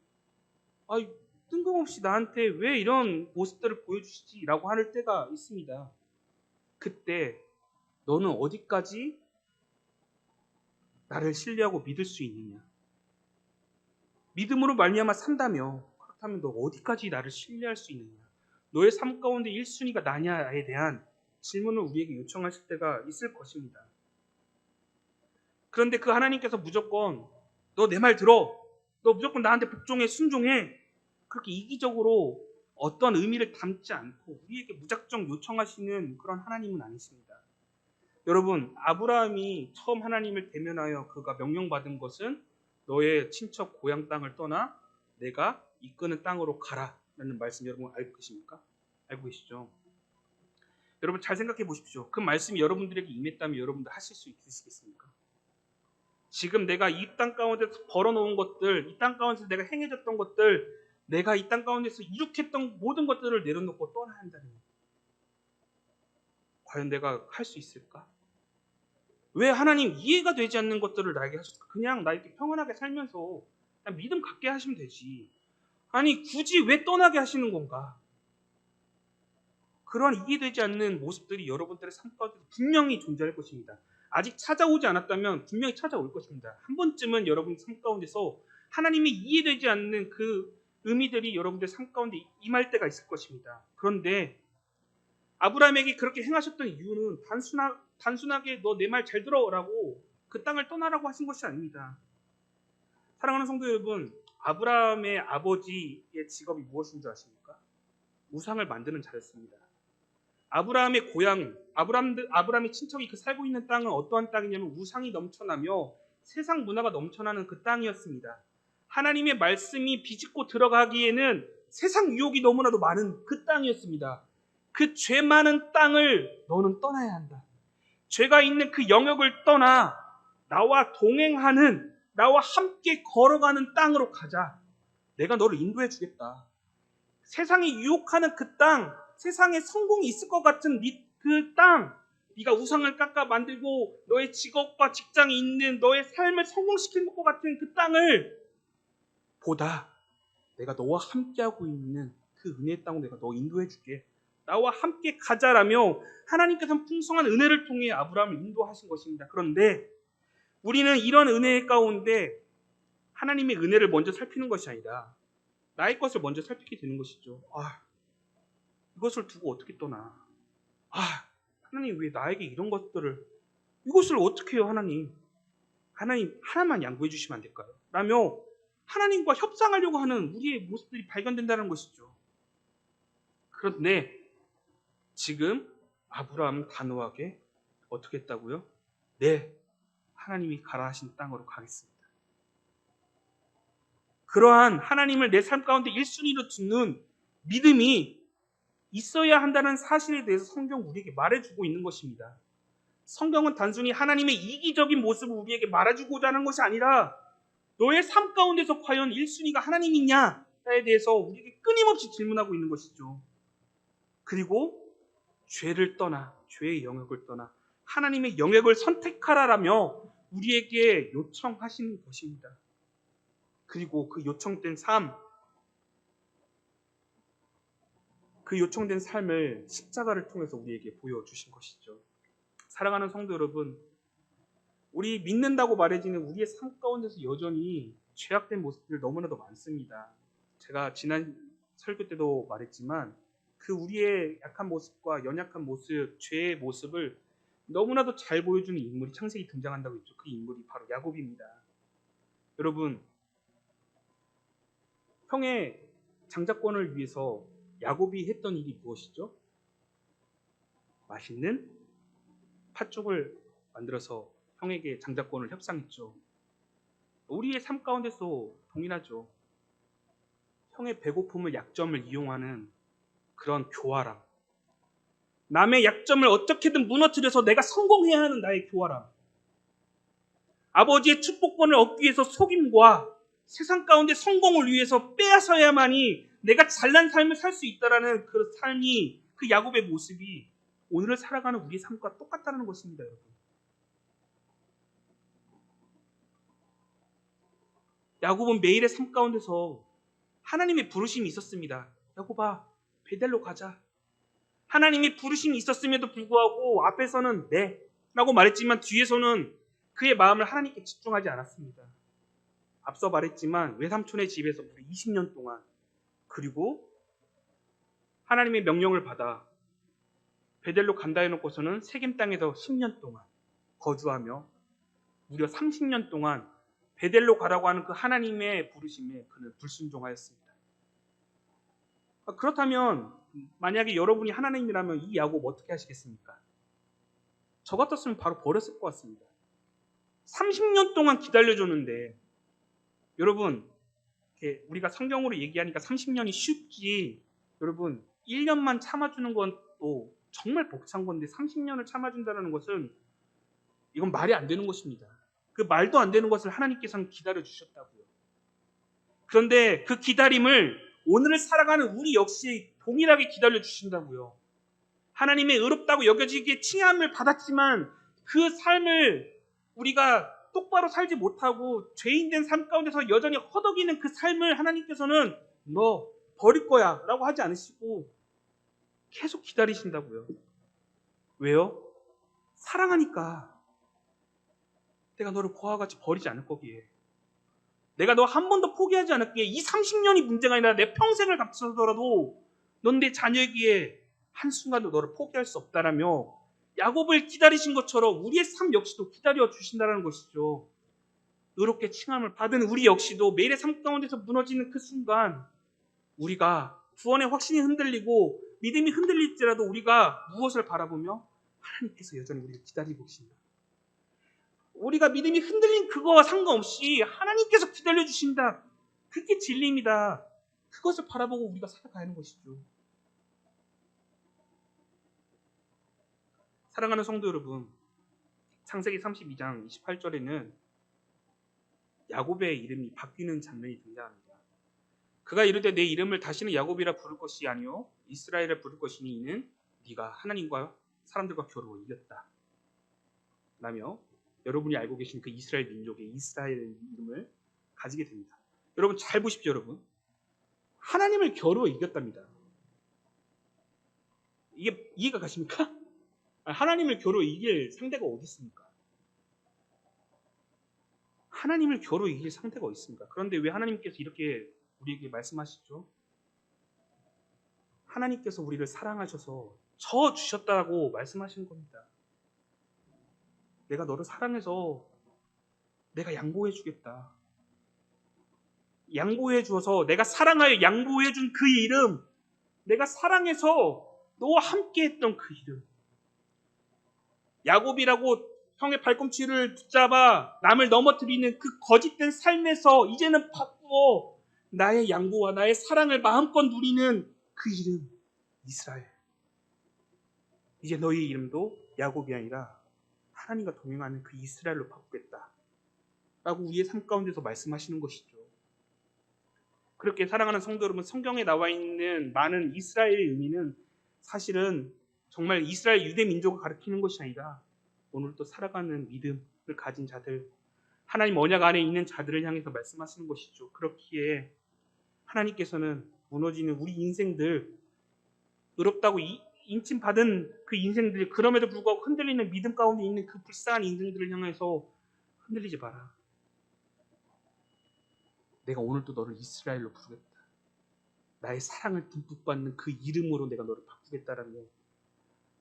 뜬금없이 나한테 왜 이런 모습들을 보여주시지? 라고 할 때가 있습니다. 그때 너는 어디까지 나를 신뢰하고 믿을 수 있느냐? 믿음으로 말미암아 산다며, 그렇다면 너 어디까지 나를 신뢰할 수 있느냐? 너의 삶 가운데 1순위가 나냐에 대한 질문을 우리에게 요청하실 때가 있을 것입니다. 그런데 그 하나님께서 무조건 너 내 말 들어, 너 무조건 나한테 복종해, 순종해, 그렇게 이기적으로 어떤 의미를 담지 않고 우리에게 무작정 요청하시는 그런 하나님은 아니십니다. 여러분, 아브라함이 처음 하나님을 대면하여 그가 명령받은 것은 너의 친척 고향 땅을 떠나 내가 이끄는 땅으로 가라 라는 말씀, 여러분 알고 계십니까? 알고 계시죠? 여러분 잘 생각해 보십시오. 그 말씀이 여러분들에게 임했다면 여러분들 하실 수 있으시겠습니까? 지금 내가 이 땅 가운데서 벌어놓은 것들, 이 땅 가운데서 내가 행해졌던 것들, 내가 이 땅 가운데서 이룩했던 모든 것들을 내려놓고 떠나야 한다면 과연 내가 할 수 있을까? 왜 하나님 이해가 되지 않는 것들을 나에게 하셨을까? 그냥 나 이렇게 평안하게 살면서 그냥 믿음 갖게 하시면 되지. 아니 굳이 왜 떠나게 하시는 건가? 그러한 이해되지 않는 모습들이 여러분들의 삶 가운데 분명히 존재할 것입니다. 아직 찾아오지 않았다면 분명히 찾아올 것입니다. 한 번쯤은 여러분 삶 가운데서 하나님이 이해되지 않는 그 의미들이 여러분들 삶 가운데 임할 때가 있을 것입니다. 그런데 아브라함에게 그렇게 행하셨던 이유는 단순하게 너 내 말 잘 들어라고 그 땅을 떠나라고 하신 것이 아닙니다. 사랑하는 성도 여러분, 아브라함의 아버지의 직업이 무엇인 줄 아십니까? 우상을 만드는 자였습니다. 아브라함의 고향, 아브라함의 친척이 그 살고 있는 땅은 어떠한 땅이냐면 우상이 넘쳐나며 세상 문화가 넘쳐나는 그 땅이었습니다. 하나님의 말씀이 비집고 들어가기에는 세상 유혹이 너무나도 많은 그 땅이었습니다. 그 죄 많은 땅을 너는 떠나야 한다. 죄가 있는 그 영역을 떠나 나와 동행하는, 나와 함께 걸어가는 땅으로 가자. 내가 너를 인도해 주겠다. 세상이 유혹하는 그 땅, 세상에 성공이 있을 것 같은 그 땅, 네가 우상을 깎아 만들고 너의 직업과 직장이 있는 너의 삶을 성공시킬 것 같은 그 땅을 보다 내가 너와 함께하고 있는 그 은혜의 땅으로 내가 너 인도해 줄게. 나와 함께 가자라며 하나님께서는 풍성한 은혜를 통해 아브라함을 인도하신 것입니다. 그런데 우리는 이런 은혜 가운데 하나님의 은혜를 먼저 살피는 것이 아니라 나의 것을 먼저 살피게 되는 것이죠. 이것을 두고 어떻게 떠나? 하나님 왜 나에게 이런 것들을, 이것을 어떻게 해요 하나님? 하나님 하나만 양보해 주시면 안 될까요? 라며 하나님과 협상하려고 하는 우리의 모습들이 발견된다는 것이죠. 그런데 지금 아브라함은 단호하게 어떻게 했다고요? 네, 하나님이 가라 하신 땅으로 가겠습니다. 그러한 하나님을 내 삶 가운데 1순위로 두는 믿음이 있어야 한다는 사실에 대해서 성경 우리에게 말해주고 있는 것입니다. 성경은 단순히 하나님의 이기적인 모습을 우리에게 말해주고자 하는 것이 아니라 너의 삶 가운데서 과연 1순위가 하나님이냐에 대해서 우리에게 끊임없이 질문하고 있는 것이죠. 그리고 죄를 떠나, 죄의 영역을 떠나 하나님의 영역을 선택하라라며 우리에게 요청하시는 것입니다. 그리고 그 요청된 삶, 그 요청된 삶을 십자가를 통해서 우리에게 보여주신 것이죠. 사랑하는 성도 여러분, 우리 믿는다고 말해지는 우리의 삶 가운데서 여전히 죄악된 모습들이 너무나도 많습니다. 제가 지난 설교 때도 말했지만 그 우리의 약한 모습과 연약한 모습, 죄의 모습을 너무나도 잘 보여주는 인물이 창세기 등장한다고 했죠. 그 인물이 바로 야곱입니다. 여러분, 형의 장자권을 위해서 야곱이 했던 일이 무엇이죠? 맛있는 팥죽을 만들어서 형에게 장자권을 협상했죠. 우리의 삶 가운데서 동일하죠. 형의 배고픔을 약점을 이용하는 그런 교활함, 남의 약점을 어떻게든 무너뜨려서 내가 성공해야 하는 나의 교활함, 아버지의 축복권을 얻기 위해서 속임과 세상 가운데 성공을 위해서 빼앗아야만이 내가 잘난 삶을 살 수 있다라는 그 삶이, 그 야곱의 모습이 오늘을 살아가는 우리의 삶과 똑같다는 것입니다, 여러분. 야곱은 매일의 삶 가운데서 하나님의 부르심이 있었습니다. 야곱아, 베델로 가자. 하나님의 부르심이 있었음에도 불구하고 앞에서는 네 라고 말했지만 뒤에서는 그의 마음을 하나님께 집중하지 않았습니다. 앞서 말했지만 외삼촌의 집에서 20년 동안, 그리고 하나님의 명령을 받아 베델로 간다 해놓고서는 세겜 땅에서 10년 동안 거주하며 무려 30년 동안 베델로 가라고 하는 그 하나님의 부르심에 그는 불순종하였습니다. 그렇다면 만약에 여러분이 하나님이라면 이 야곱 어떻게 하시겠습니까? 저 같았으면 바로 버렸을 것 같습니다. 30년 동안 기다려줬는데, 여러분, 우리가 성경으로 얘기하니까 30년이 쉽지, 여러분 1년만 참아주는 건 또 정말 벅찬 건데 30년을 참아준다는 것은 이건 말이 안 되는 것입니다. 그 말도 안 되는 것을 하나님께서는 기다려주셨다고요. 그런데 그 기다림을 오늘을 살아가는 우리 역시 동일하게 기다려주신다고요. 하나님의 의롭다고 여겨지기에 칭함을 받았지만 그 삶을 우리가 똑바로 살지 못하고 죄인된 삶 가운데서 여전히 허덕이는 그 삶을 하나님께서는 너 버릴 거야 라고 하지 않으시고 계속 기다리신다고요. 왜요? 사랑하니까. 내가 너를 고아와 같이 버리지 않을 거기에, 내가 너 한 번도 포기하지 않을게. 이 30년이 문제가 아니라 내 평생을 값서더라도 넌 내 자녀이기에 한순간도 너를 포기할 수 없다라며 야곱을 기다리신 것처럼 우리의 삶 역시도 기다려 주신다는 것이죠. 의롭게 칭함을 받은 우리 역시도 매일의 삶 가운데서 무너지는 그 순간 우리가 구원의 확신이 흔들리고 믿음이 흔들릴지라도 우리가 무엇을 바라보며 하나님께서 여전히 우리를 기다리고 계신다. 우리가 믿음이 흔들린 그거와 상관없이 하나님께서 기다려주신다. 그게 진리입니다. 그것을 바라보고 우리가 살아가야 하는 것이죠. 사랑하는 성도 여러분, 창세기 32장 28절에는 야곱의 이름이 바뀌는 장면이 등장합니다. 그가 이르되 내 이름을 다시는 야곱이라 부를 것이 아니요 이스라엘이라 부를 것이니 이는 네가 하나님과 사람들과 겨루어 이겼다 라며 여러분이 알고 계신 그 이스라엘 민족의 이스라엘 이름을 가지게 됩니다. 여러분 잘 보십시오. 여러분, 하나님을 겨루어 이겼답니다. 이게 이해가 가십니까? 하나님을 겨루어 이길 상대가 어디 있습니까? 하나님을 겨루어 이길 상대가 어디 있습니까? 그런데 왜 하나님께서 이렇게 우리에게 말씀하시죠? 하나님께서 우리를 사랑하셔서 저 주셨다고 말씀하시는 겁니다. 내가 너를 사랑해서 내가 양보해 주겠다. 양보해 주어서 내가 사랑하여 양보해 준 그 이름, 내가 사랑해서 너와 함께했던 그 이름. 야곱이라고 형의 발꿈치를 붙잡아 남을 넘어뜨리는 그 거짓된 삶에서 이제는 바꾸어 나의 양보와 나의 사랑을 마음껏 누리는 그 이름, 이스라엘. 이제 너희 이름도 야곱이 아니라 하나님과 동행하는 그 이스라엘로 바꾸겠다 라고 우리의 삶 가운데서 말씀하시는 것이죠. 그렇게 사랑하는 성도 여러분, 성경에 나와 있는 많은 이스라엘의 의미는 사실은 정말 이스라엘 유대 민족을 가리키는 것이 아니라 오늘 또 살아가는 믿음을 가진 자들, 하나님 언약 안에 있는 자들을 향해서 말씀하시는 것이죠. 그렇기에 하나님께서는 무너지는 우리 인생들, 의롭다고 인침받은 그 인생들, 그럼에도 불구하고 흔들리는 믿음 가운데 있는 그 불쌍한 인생들을 향해서 흔들리지 마라. 내가 오늘도 너를 이스라엘로 부르겠다. 나의 사랑을 듬뿍 받는 그 이름으로 내가 너를 바꾸겠다라는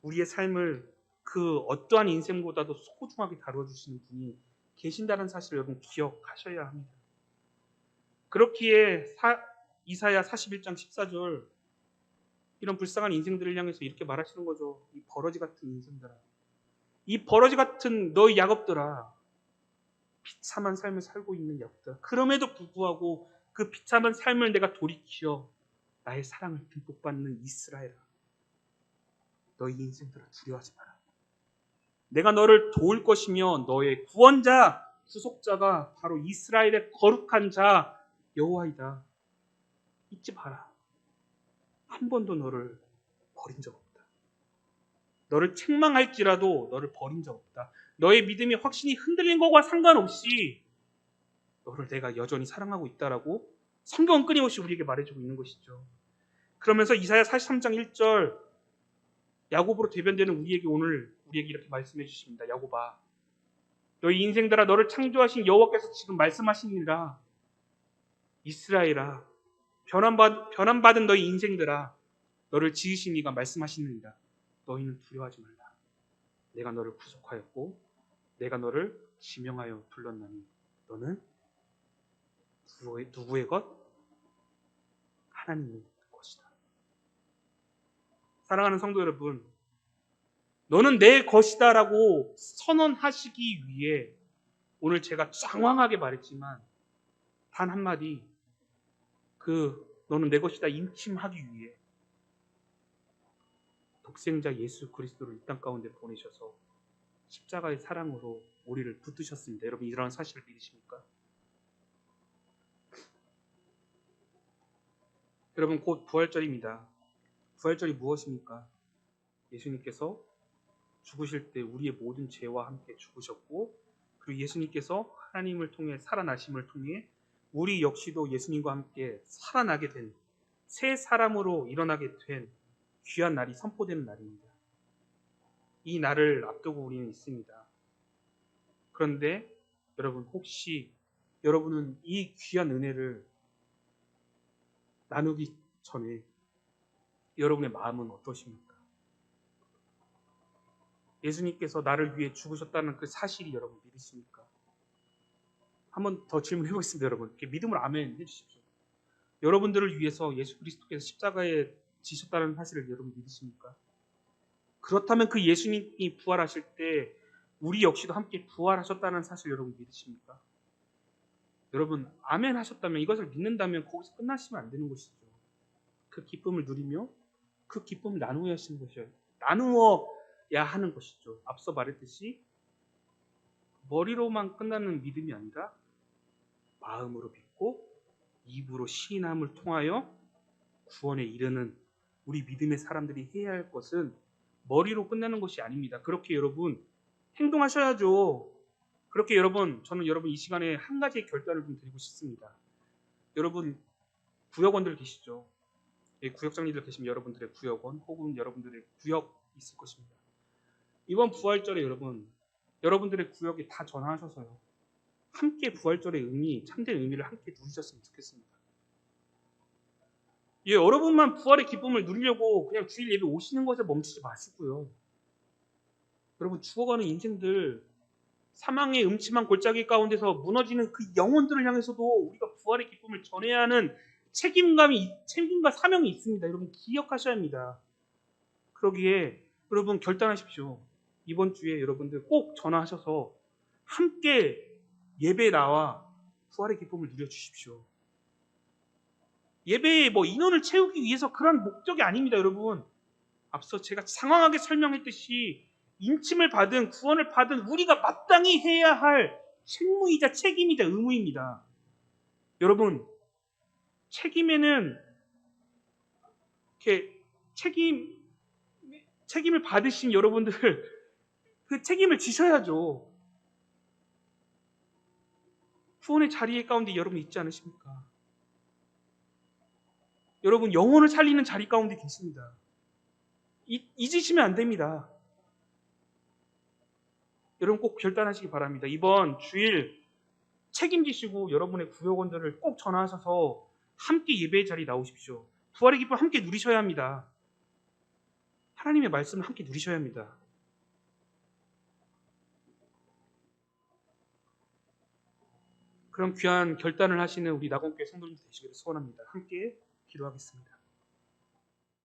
우리의 삶을 그 어떠한 인생보다도 소중하게 다뤄주시는 분이 계신다는 사실을 여러분 기억하셔야 합니다. 그렇기에 이사야 41장 14절 이런 불쌍한 인생들을 향해서 이렇게 말하시는 거죠. 이 버러지 같은 인생들아, 이 버러지 같은 너희 야곱들아, 비참한 삶을 살고 있는 야곱들아, 그럼에도 불구하고 그 비참한 삶을 내가 돌이켜 나의 사랑을 듬뿍 받는 이스라엘아, 너희 인생들아 두려워하지 마라. 내가 너를 도울 것이며 너의 구원자, 구속자가 바로 이스라엘의 거룩한 자 여호와이다. 잊지 마라. 한 번도 너를 버린 적 없다. 너를 책망할지라도 너를 버린 적 없다. 너의 믿음이 확신이 흔들린 것과 상관없이 너를 내가 여전히 사랑하고 있다라고 성경은 끊임없이 우리에게 말해주고 있는 것이죠. 그러면서 이사야 43장 1절 야곱으로 대변되는 우리에게 이렇게 말씀해 주십니다. 야곱아, 너희 인생들아, 너를 창조하신 여호와께서 지금 말씀하시니라. 이스라엘아, 변함받은 너희 인생들아, 너를 지으신 이가 말씀하시느니라. 너희는 두려워하지 말라. 내가 너를 구속하였고 내가 너를 지명하여 불렀나니 너는 누구의 것? 하나님의 것이다. 사랑하는 성도 여러분, 너는 내 것이다 라고 선언하시기 위해 오늘 제가 장황하게 말했지만 단 한마디, 너는 내 것이다 인침하기 위해 독생자 예수 그리스도를 이 땅 가운데 보내셔서 십자가의 사랑으로 우리를 붙드셨습니다. 여러분, 이러한 사실을 믿으십니까? 여러분, 곧 부활절입니다. 부활절이 무엇입니까? 예수님께서 죽으실 때 우리의 모든 죄와 함께 죽으셨고, 그리고 예수님께서 하나님을 통해 살아나심을 통해 우리 역시도 예수님과 함께 살아나게 된 새 사람으로 일어나게 된 귀한 날이 선포되는 날입니다. 이 날을 앞두고 우리는 있습니다. 그런데 여러분, 혹시 여러분은 이 귀한 은혜를 나누기 전에 여러분의 마음은 어떠십니까? 예수님께서 나를 위해 죽으셨다는 그 사실이 여러분 믿으십니까? 한번 더 질문해 보겠습니다. 여러분, 이렇게 믿음을 아멘 해주십시오. 여러분들을 위해서 예수 그리스도께서 십자가에 지셨다는 사실을 여러분 믿으십니까? 그렇다면 그 예수님이 부활하실 때 우리 역시도 함께 부활하셨다는 사실 여러분 믿으십니까? 여러분, 아멘 하셨다면, 이것을 믿는다면 거기서 끝나시면 안 되는 것이죠. 그 기쁨을 누리며 그 기쁨을 나누어야 하시는 것이에요. 나누어야 하는 것이죠. 앞서 말했듯이 머리로만 끝나는 믿음이 아니라 마음으로 믿고 입으로 시인함을 통하여 구원에 이르는 우리 믿음의 사람들이 해야 할 것은 머리로 끝내는 것이 아닙니다. 그렇게 여러분 행동하셔야죠. 그렇게 저는 여러분 이 시간에 한 가지의 결단을 좀 드리고 싶습니다. 여러분, 구역원들 계시죠? 구역장님들 계시면 여러분들의 구역원 혹은 여러분들의 구역 있을 것입니다. 이번 부활절에 여러분들의 구역에 다 전화하셔서요, 함께 부활절의 의미, 참된 의미를 함께 누리셨으면 좋겠습니다. 여러분만 부활의 기쁨을 누리려고 그냥 주일 예배 오시는 것에 멈추지 마시고요. 여러분, 죽어가는 인생들, 사망의 음침한 골짜기 가운데서 무너지는 그 영혼들을 향해서도 우리가 부활의 기쁨을 전해야 하는 책임과 사명이 있습니다. 여러분 기억하셔야 합니다. 그러기에 여러분 결단하십시오. 이번 주에 여러분들 꼭 전화하셔서 함께 예배에 나와 부활의 기쁨을 누려주십시오. 예배에 인원을 채우기 위해서 그런 목적이 아닙니다, 여러분. 앞서 제가 상황하게 설명했듯이 인침을 받은, 구원을 받은 우리가 마땅히 해야 할 책무이자 책임이자 의무입니다. 여러분, 책임에는 이렇게 책임을 받으신 여러분들 그 책임을 지셔야죠. 구원의 자리 가운데 여러분 있지 않으십니까? 여러분 영혼을 살리는 자리 가운데 계십니다. 잊으시면 안 됩니다. 여러분 꼭 결단하시기 바랍니다. 이번 주일 책임지시고 여러분의 구역원들을 꼭 전화하셔서 함께 예배의 자리에 나오십시오. 부활의 기쁨 함께 누리셔야 합니다. 하나님의 말씀을 함께 누리셔야 합니다. 그럼 귀한 결단을 하시는 우리 나곤교회 성도님 되시기를 소원합니다. 함께 기도하겠습니다.